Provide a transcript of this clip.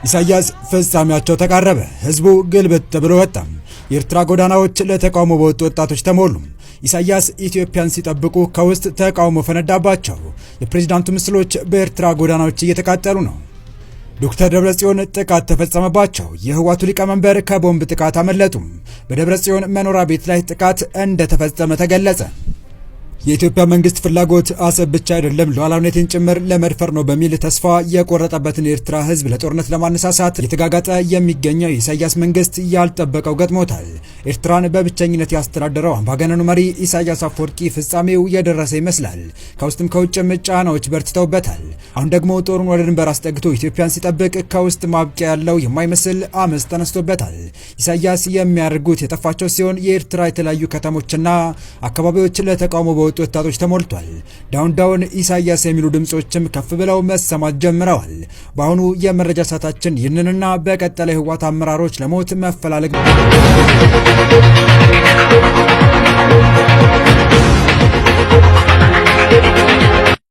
ኢሳያስ ፍጻሜያቸው ተቃረበ። ህዝቡ ግልብጥ ብሎ ወጣ። የኤርትራ ጎዳናዎች ለተቃውሞ በወጡ ወጣቶች ተሞሉ። ኢሳያስ ኢትዮጵያን ሲጠብቁ ከውስጥ ተቃውሞ ፈነዳባቸው። የፕሬዝዳንቱ ምስሎች በኤርትራ ጎዳናዎች እየተቃጠሉ ነው። ዶክተር ደብረጽዮን ጥቃት ተፈጸመባቸው። የህወሓቱ ሊቀመንበር ከቦምብ ጥቃት አመለጡ። በደብረጽዮን መኖሪያ ቤት ላይ ጥቃት እንደተፈጸመ ተገለጸ። የኢትዮጵያ መንግስት ፍላጎት አሰብ ብቻ አይደለም ሉዓላዊነትን ጭምር ለመድፈር ነው በሚል ተስፋ የቆረጠበትን የኤርትራ ህዝብ ለጦርነት ለማነሳሳት የተጋጋጠ የሚገኘው የኢሳያስ መንግስት ያልጠበቀው ገጥሞታል። ኤርትራን በብቸኝነት ያስተዳደረው አምባገነኑ መሪ ኢሳያስ አፈወርቂ ፍጻሜው የደረሰ ይመስላል። ከውስጥም ከውጭም ጫናዎች በርትተውበታል። አሁን ደግሞ ጦሩን ወደ ድንበር አስጠግቶ ኢትዮጵያን ሲጠብቅ ከውስጥ ማብቂያ ያለው የማይመስል አመፅ ተነስቶበታል። ኢሳያስ የሚያደርጉት የጠፋቸው ሲሆን የኤርትራ የተለያዩ ከተሞችና አካባቢዎች ለተቃውሞ ወጣቶች ተሞልቷል። ዳውን ዳውን ኢሳያስ የሚሉ ድምጾችም ከፍ ብለው መሰማት ጀምረዋል። በአሁኑ የመረጃ ሰዓታችን ይህንንና በቀጠለ ህወሓት አመራሮች ለሞት መፈላለግ